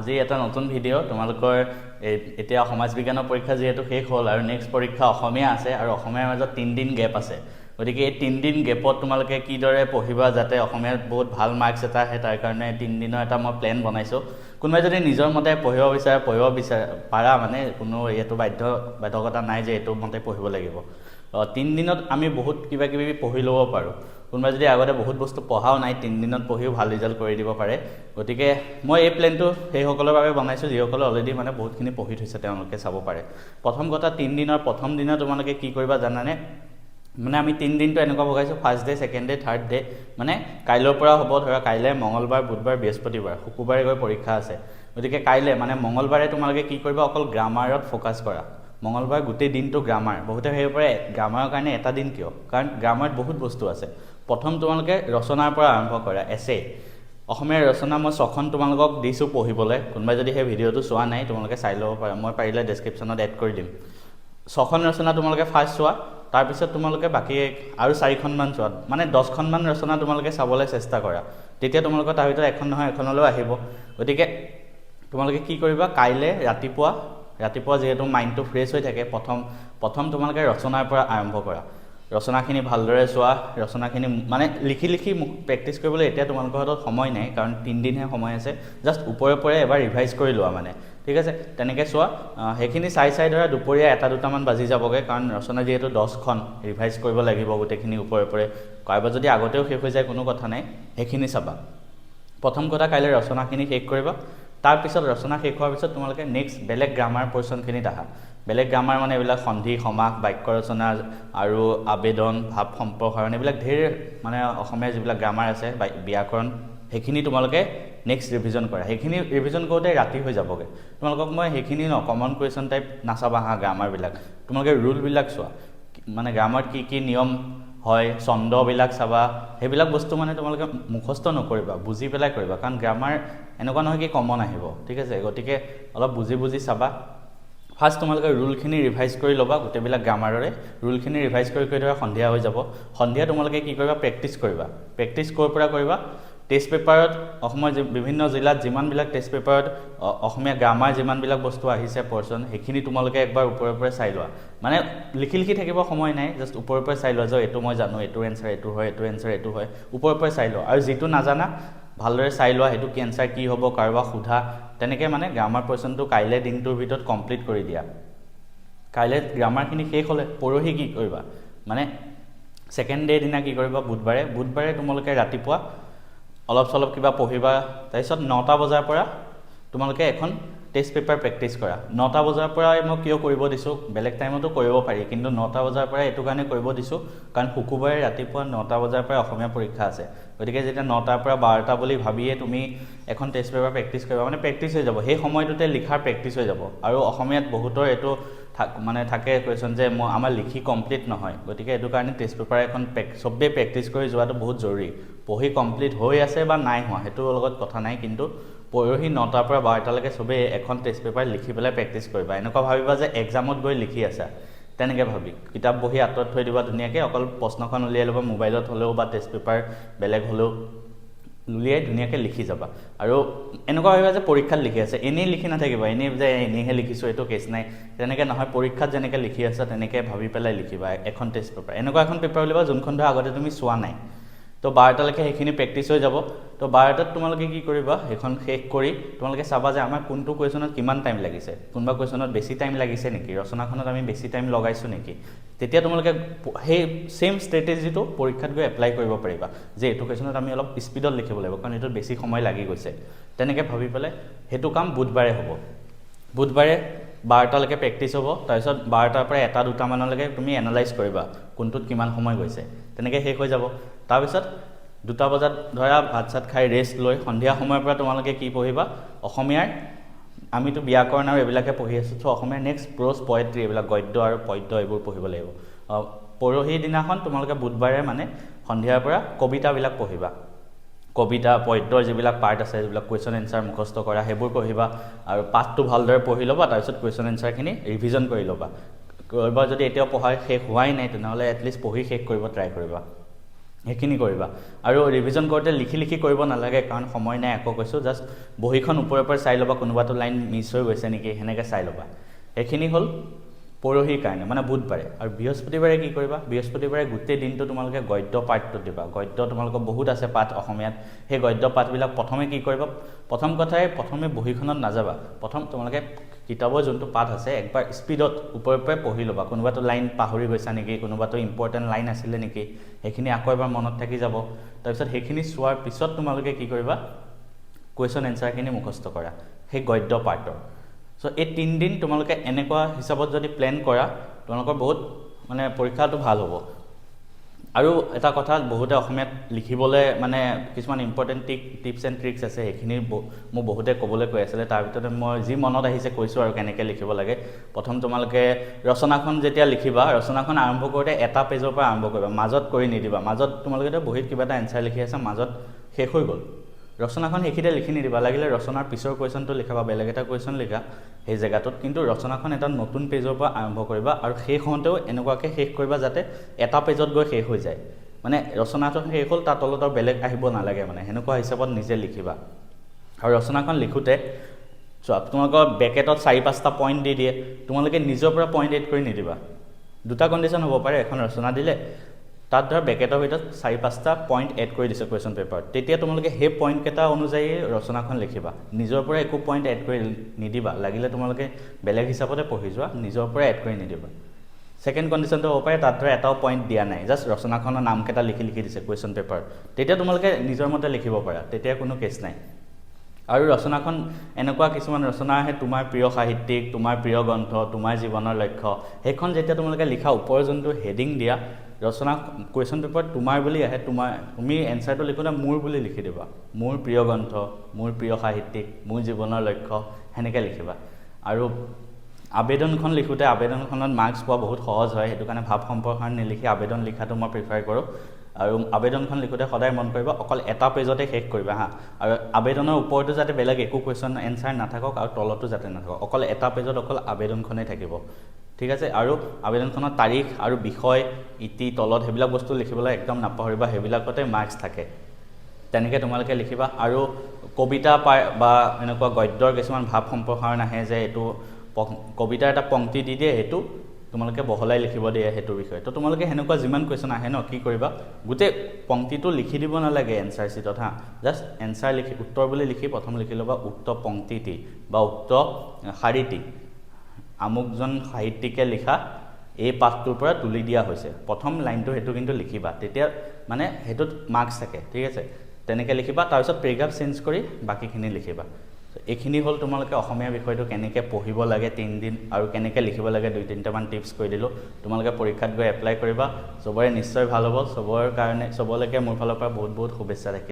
আজি এটা নতুন ভিডিও তোমালোকৰ এতিয়া সমাজ বিজ্ঞানৰ পৰীক্ষা যেহেতু শেষ হ'ল আৰু নেক্সট পৰীক্ষা অসমীয়া আছে আৰু অসমীয়াৰ মাজত 3 দিন গেপ আছে গতিকে এই 3 দিন গেপত তোমালোকে কিদৰে পঢ়িবা যাতে অসমীয়াত বহুত ভাল মাৰ্কস এটা আহে তাৰ কাৰণে 3 দিনৰ এটা মই প্ল্যান বনাইছো কোনোবাই যদি নিজৰ মতে পঢ়িব বিচাৰে পাৰা মানে কোনো এটো বাধ্যকতা নাই যে এটো মতে পঢ়িব লাগিব 3 দিনত আমি বহুত কিবা কিবি পঢ়ি লব পাৰো কোনোবাই যদি আগতে বহুত বস্তু পঢ়াও নাই 3 দিনত পঢ়িও ভাল ৰিজাল্ট কৰি দিব পাৰে গতিকে মই এই প্ল্যানটো সেই সকলৰ বাবে বনাইছো যিসকলে অলৰেডি মানে বহুতখিনি পঢ়ি থৈছে তেওঁলোকে চাব পাৰে প্ৰথম কথা 3 দিনৰ প্ৰথম দিনা তোমালোকে কি কৰিবা জানানে মানে আমি 3 দিনটো এনেকুৱা ভগাইছো first day second day third day মানে কাইলৰ পৰা হ'ব ধৰা কাইলে মঙ্গলবাৰ বুধবাৰ বৃহস্পতিবাৰ শুকুৰবাৰে গৈ পৰীক্ষা আছে গতিকে কাইলে মানে মঙ্গলবাৰে তোমালোকে কি কৰিবা অকল গ্ৰামাৰত ফোকাস কৰা মঙ্গলবাৰ গোটেই দিনটো গ্ৰামাৰ বহুতে হেই পৰে গ্ৰামাৰৰ কাৰণে এটা দিন কিয় কাৰণ গ্ৰামাৰত বহুত বস্তু আছে প্ৰথম তোমালোকে ৰচনাৰ পৰা আৰম্ভ কৰা এছে অসমীয়া ৰচনা মই ছখন তোমালোকক দিছো পঢ়িবলৈ কোনোবাই যদি হে ভিডিওটো চোৱা নাই তোমালোকে চাই লব পাৰা মই পাৰিলে ডেসক্ৰিপচনত এড কৰি দিম ছখন ৰচনা তোমালোকে ফাৰ্স্ট চোৱা তাৰ পিছত তোমালোকে বাকি আৰু 4খন মান চোৱা মানে 10খন মান ৰচনা তোমালোকে চাবলৈ চেষ্টা কৰা তেতিয়া তোমালোকৰ তাৰ ভিতৰত এখন নহয় এখনলৈ আহিব গতিকে তোমালোকে কি কৰিবা কাইলে ৰাতিপুৱা যেহেতু মাইন্ডটো ফ্ৰেশ হৈ থাকে প্ৰথম তোমালোকে ৰচনাৰ পৰা আৰম্ভ কৰা ৰচনাখিনি ভালদৰে চোৱা ৰচনাখিনি মানে লিখি প্ৰেক্টিস কৰিবলৈ এতিয়া তোমালোকৰ হাতত সময় নাই কাৰণ 3 দিনহে সময় আছে জাস্ট ওপৰে এবাৰ ৰিভাইজ কৰি লোৱা মানে ঠিক আছে তেনেকৈ চোৱা হেখিনি চাই ধৰা দুপৰীয়া এটা দুটামান বাজি যাবগে কাৰণ ৰচনা যেহেতু 10খন ৰিভাইজ কৰিব লাগিব গোটেখিনি ওপৰে কাইবা যদি আগতেও শেষ হৈ যায় কোনো কথা নাই হেখিনি চাবা প্ৰথম কথা কাইলে ৰচনাখিনি শেষ কৰিবা তাৰ পিছত ৰচনা শেষ হোৱাৰ পিছত তোমালোকে নেক্সট বেলেগ গ্ৰামাৰ পৰ্যনখিনি দেখা বেলেগ গ্ৰামাৰ মানে এবিলাক সন্ধি সমাস বাক্য ৰচনা আৰু আবেদন ভাব সম্প্ৰসাৰণ এবিলাক ধেৰ মানে অসমীয়া যিবিলাক গ্ৰামাৰ আছে ব্যাকৰণ হেখিনি তোমালোকে নেক্সট ৰিভিজন কৰা হেখিনি ৰিভিজন কৰোতে ৰাতি হৈ যাবগে তোমালোকক মই হেখিনি ন কমন কুৱেশ্যন টাইপ নাচাবা হা গ্ৰামাৰ বিলাক তোমালোকে ৰুল বিলাক চোৱা মানে গ্ৰামাৰত কি নিয়ম হয় ছন্দ বিলাক চাবা হেবিলাক বস্তু মানে তোমালোকে মুখস্থ নকৰিবা বুজি পেলাই কৰিবা কাৰণ গ্ৰামাৰ এনেকুৱা নহয় কি কমন আহিব ঠিক আছে গতিকে অলপ বুজি চাবা ফাৰ্স্ট তোমালোকে ৰুলখিনি ৰিভাইজ কৰি লবা গোটেবিলাক গ্ৰামাৰৰে ৰুলখিনি ৰিভাইজ কৰি ধৰা সন্ধিয়া হৈ যাব সন্ধিয়া তোমালোকে কি কৰিবা প্ৰেক্টিস কৰিবা প্ৰেক্টিস কৰ পৰা কৰিবা টেষ্ট পেপাৰত অসমৰ বিভিন্ন জিলাত যিমান বিলাক টেষ্ট পেপাৰত অসমীয়া গ্ৰামাৰ যিমান বিলাক বস্তু আহিছে পৰ্চন হেখিনি তোমালোকে একবাৰ ওপৰে চাই লোৱা মানে লিখি থাকিব সময় নাই জাস্ট ওপৰে চাই লোৱা যে এটো মই জানো এটো এনসাৰ এটো হয় এটো এনসাৰ এটো হয় ওপৰে চাই লোৱা আৰু যেটো নাজানা ভালদৰে চাই লোৱা হেতু কি এনসাৰ কি হ'ব কাৰবা সুধা তেনেকে মানে গ্ৰামাৰ পৰ্চনটো কাইলে দিনটোৰ ভিতৰত কমপ্লিট কৰি দিয়া কাইলে গ্ৰামাৰখিনি শেষ হলে পৰহি কি কৰিবা মানে সেকেন্ড ডে দিনা কি কৰিবা বুধবাৰে তোমালোকে ৰাতিপুৱা অলপ চলপ কিবা পঢ়িবা তাৰপিছত 9টা বজাৰ পৰা তোমালোকে এখন টেষ্ট পেপাৰ প্ৰেক্টিস কৰা 9টা বজাৰ পৰা মই কিয় কৰিব দিছো বেলেগ টাইমতো কৰিব পাৰি কিন্তু 9টা বজাৰ পৰা এটো কাৰণে কৰিব দিছো কাৰণ শুকুৰবাৰে ৰাতিপুৱা 9টা বজাৰ পৰা অসমীয়া পৰীক্ষা আছে গতিকে যেতিয়া 9টাৰ পৰা 12টা বুলি ভাবিয়ে তুমি এখন টেষ্ট পেপাৰ প্ৰেক্টিস কৰিবা মানে প্ৰেক্টিস হৈ যাব সেই সময়টোতে লিখাৰ প্ৰেক্টিস হৈ যাব আৰু অসমীয়াত বহুতৰ এটো মানে থাকে কোৱেশ্যন যে আমাৰ লিখি কমপ্লিট নহয় গতিকে এটো কাৰণে টেষ্ট পেপাৰ এখন সবে প্ৰেক্টিস কৰি যোৱাটো বহুত জৰুৰী পঢ়ি কমপ্লিট হৈ আছে বা নাই হোৱা হেতু লগত কথা নাই কিন্তু পৰহি 9টাৰ পৰা 12টা লৈকে সবে এখন টেষ্ট পেপাৰ লিখি পেলাই প্ৰেক্টিস কৰিবা এনেকুৱা ভাবিবা যে এক্সামত গৈ লিখি আছা তেনেকে ভাবি কিতাপ বহি আতত থৈ দিবা ধুনিয়াকে অকল প্ৰশ্নখন উলিয়াই লবা মোবাইলত হলেও বা টেষ্ট পেপাৰ বেলেগ হলেও উলিয়াই ধুনিয়াকে লিখি যাবা আৰু এনেকুৱা ভাবিবা যে পৰীক্ষাত লিখি আছে এনেই লিখি নাথাকিবা এনেই যে এনেহে লিখিছো এটো কেছ নাই তেনেকে নহয় পৰীক্ষাত যেনেকে লিখি আছে তেনেকে ভাবি পেলাই লিখিবা এখন টেষ্ট পেপাৰ এনেকুৱা এখন পেপাৰ উলিয়াবা যোনখন ধৰা আগতে তুমি চোৱা নাই তো 12টা লৈকে হেখিনি প্ৰেক্টিস হৈ যাব তো 12টাত তোমালোকে কি কৰিবা হেখন শেষ কৰি তোমালোকে চাবা যে আমাৰ কোনটো কোৱেশ্যনত কিমান টাইম লাগিছে কোনবা কোৱেশ্যনত বেছি টাইম লাগিছে নেকি ৰচনাখনত আমি বেছি টাইম লগাইছো নেকি তেতিয়া তোমালোকে সেই সেম ষ্ট্ৰেটেজিটো পৰীক্ষাত গৈ এপ্লাই কৰিব পাৰিবা যে এটো কোৱেশ্যনত আমি অলপ স্পিডত লিখিব লাগিব কাৰণ এটো বেছি সময় লাগি গৈছে তেনেকে ভাবি পেলাই হেতু কাম বুধবাৰে হ'ব বুধবাৰে 12টা লৈকে প্ৰেক্টিস হ'ব তাৰপিছত 12টাৰ পৰা 1-2টা মানলৈকে তুমি এনালাইজ কৰিবা কোনটোত কিমান সময় গৈছে তেনেকে শেষ হৈ যাব তাৰপিছত 2টা বজাত ধৰা ভাত খাই ৰেষ্ট লৈ সন্ধিয়া সময়ৰ পৰা তোমালোকে কি পঢ়িবা অসমীয়াৰ আমিতো ব্যাকৰণ আৰু এবিলাকে পঢ়ি আছো তো অসমীয়াৰ নেক্সট প্ৰোজ পোয়েট্ৰি এবিলাক গদ্য আৰু পদ্য এইবোৰ পঢ়িব লাগিব পৰহি দিনাখন তোমালোকে বুধবাৰে মানে সন্ধিয়াৰ পৰা কবিতাবিলাক পঢ়িবা কবিতা পদ্যৰ যিবিলাক পাৰ্ট আছে যিবিলাক কোৱেশ্যন এনসাৰ মুখস্থ কৰা হেবোৰ পঢ়িবা আৰু পাঠটো ভালদৰে পঢ়ি লবা তাৰপিছত কোৱেশ্যন এনসাৰখিনি ৰিভিজন কৰি লবা যদি এতিয়াও পঢ়াই শেষ হোৱাই নাই তেনেহলে এটলিষ্ট পঢ়ি শেষ কৰিব ট্ৰাই কৰিবা সেইখিনি কৰিবা আৰু ৰিভিজন কৰোঁতে লিখি লিখি কৰিব নালাগে কাৰণ সময় নাই আকৌ কৈছোঁ জাষ্ট বহীখন ওপৰে ওপৰে চাই ল'বা কোনোবাটো লাইন মিছ হৈ গৈছে নেকি সেনেকৈ চাই ল'বা সেইখিনি হ'ল পৰহিৰ কাৰণে মানে বুধবাৰে আৰু বৃহস্পতিবাৰে কি কৰিবা বৃহস্পতিবাৰে গোটেই দিনটো তোমালোকে গদ্য পাঠটো দিবা গদ্য তোমালোকৰ বহুত আছে পাঠ অসমীয়াত সেই গদ্য পাঠবিলাক প্ৰথমে কি কৰিবা প্ৰথম কথাই প্ৰথমে বহীখনত নাযাবা প্ৰথম তোমালোকে কিতাপৰ যোনটো পাঠ আছে একবাৰ স্পীডত ওপৰে ওপৰে পঢ়ি ল'বা কোনোবাটো লাইন পাহৰি গৈছা নেকি কোনোবাটো ইম্পৰ্টেণ্ট লাইন আছিলে নেকি সেইখিনি আকৌ এবাৰ মনত থাকি যাব তাৰপিছত সেইখিনি চোৱাৰ পিছত তোমালোকে কি কৰিবা কুৱেশ্যন এনচাৰখিনি মুখস্থ কৰা সেই গদ্য পাঠৰ সো এই 3 দিন তোমালোকে এনেকুৱা হিচাপত যদি প্ল্যান কৰা তোমালোকৰ বহুত মানে পৰীক্ষাটো ভাল হ'ব আৰু এটা কথা বহুতে অসমীয়াত লিখিবলৈ মানে কিছুমান ইম্পৰ্টেণ্ট টিপছ এণ্ড ট্ৰিক্স আছে সেইখিনি মোক বহুতে ক'বলৈ কৈ আছিলে তাৰ ভিতৰতে মই যি মনত আহিছে কৈছোঁ আৰু কেনেকৈ লিখিব লাগে প্ৰথম তোমালোকে ৰচনাখন যেতিয়া লিখিবা ৰচনাখন আৰম্ভ কৰোঁতে এটা পেজৰ পৰা আৰম্ভ কৰিবা মাজত কৰি নিদিবা মাজত তোমালোকে বহীত কিবা এটা এনচাৰ লিখি আছে মাজত শেষ হৈ গ'ল ৰচনাখন সেইখিনিতে লিখি নিদিবা লাগিলে ৰচনাৰ পিছৰ কুৱেশ্যনটো লিখা বা বেলেগ এটা কুৱেশ্যন লিখা সেই জেগাটোত কিন্তু ৰচনাখন এটা নতুন পেজৰ পৰা আৰম্ভ কৰিবা আৰু শেষ হওঁতেও এনেকুৱাকৈ শেষ কৰিবা যাতে এটা পেজত গৈ শেষ হৈ যায় মানে ৰচনাটো শেষ হ'ল তাৰ তলত আৰু বেলেগ আহিব নালাগে মানে সেনেকুৱা হিচাপত নিজে লিখিবা আৰু ৰচনাখন লিখোঁতে তোমালোকৰ বেকেটত 4-5টা পইণ্ট দি দিয়ে তোমালোকে নিজৰ পৰা পইণ্ট এড কৰি নিদিবা দুটা কণ্ডিশ্যন হ'ব পাৰে এখন ৰচনা দিলে তাত ধৰ বেকেটৰ ভিতৰত 4-5টা পইণ্ট এড কৰি দিছে কুৱেশ্যন পেপাৰত তেতিয়া তোমালোকে সেই পইণ্টকেইটা অনুযায়ী ৰচনাখন লিখিবা নিজৰ পৰা একো পইণ্ট এড কৰি নিদিবা লাগিলে তোমালোকে বেলেগ হিচাপতে পঢ়ি যোৱা নিজৰ পৰা এড কৰি নিদিবা সেকেন্ড কণ্ডিশ্যনটো হ'ব পাৰে তাত ধৰ এটাও পইণ্ট দিয়া নাই জাষ্ট ৰচনাখনৰ নামকেইটা লিখি দিছে কুৱেশ্যন পেপাৰত তেতিয়া তোমালোকে নিজৰ মতে লিখিব পাৰা তেতিয়া কোনো কেছ নাই আৰু ৰচনাখন এনেকুৱা কিছুমান ৰচনা আহে তোমাৰ প্ৰিয় সাহিত্যিক তোমাৰ প্ৰিয় গ্ৰন্থ তোমাৰ জীৱনৰ লক্ষ্য সেইখন যেতিয়া তোমালোকে লিখা ওপৰৰ যোনটো হেডিং দিয়া ৰচনা কুৱেশ্যন পেপাৰত তোমাৰ বুলি আহে তুমি এনচাৰটো লিখোঁতে মোৰ বুলি লিখি দিবা মোৰ প্ৰিয় গ্ৰন্থ মোৰ প্ৰিয় সাহিত্যিক মোৰ জীৱনৰ লক্ষ্য সেনেকৈ লিখিবা আৰু আবেদনখন লিখোঁতে আবেদনখনত মাৰ্কছ পোৱা বহুত সহজ হয় সেইটো কাৰণে ভাৱ সম্প্ৰসাৰণ নিলিখি আবেদন লিখাটো মই প্ৰিফাৰ কৰোঁ আৰু আবেদনখন লিখোঁতে সদায় মন কৰিবা অকল এটা পেজতে শেষ কৰিবা হা আৰু আবেদনৰ ওপৰতো যাতে বেলেগ একো কুৱেশ্যন এনচাৰ নাথাকক আৰু তলতো যাতে নাথাকক অকল এটা পেজত অকল আবেদনখনেই থাকিব ঠিক আছে আৰু আবেদনখনৰ তাৰিখ আৰু বিষয় ইতি তলত সেইবিলাক বস্তু লিখিবলৈ একদম নাপাহৰিবা সেইবিলাকতে মাৰ্কছ থাকে তেনেকৈ তোমালোকে লিখিবা আৰু কবিতা বা এনেকুৱা গদ্যৰ কিছুমান ভাৱ সম্প্ৰসাৰণ আহে যে এইটো কবিতাৰ এটা পংক্তি দি দিয়ে সেইটো তোমালোকে বহলাই লিখিব দিয়ে সেইটো বিষয়ে তো তোমালোকে হেনেকুৱা যিমান কুৱেশ্যন আহে ন কি কৰিবা গোটেই পংক্তিটো লিখি দিব নালাগে এনচাৰ চিটত হা জাষ্ট এনচাৰ লিখি উত্তৰ বুলি লিখি প্ৰথম লিখি ল'বা উক্ত পংক্তিটি বা উক্ত শাৰীটি আমুকজন সাহিত্যিকে লিখা এই পাঠটোৰ পৰা তুলি দিয়া হৈছে প্ৰথম লাইনটো সেইটো কিন্তু লিখিবা তেতিয়া মানে সেইটোত মাৰ্কছ থাকে ঠিক আছে তেনেকৈ লিখিবা তাৰপিছত পেৰাগ্ৰাফ চেঞ্জ কৰি বাকীখিনি লিখিবা এইখিনি হ'ল তোমালোকে অসমীয়া বিষয়টো কেনেকৈ পঢ়িব লাগে 3 দিন আৰু কেনেকৈ লিখিব লাগে 2-3টামান টিপছ কৈ দিলোঁ তোমালোকে পৰীক্ষাত গৈ এপ্লাই কৰিবা চবৰে নিশ্চয় ভাল হ'ব চবৰ কাৰণে চবলৈকে মোৰ ফালৰ পৰা বহুত বহুত শুভেচ্ছা থাকিল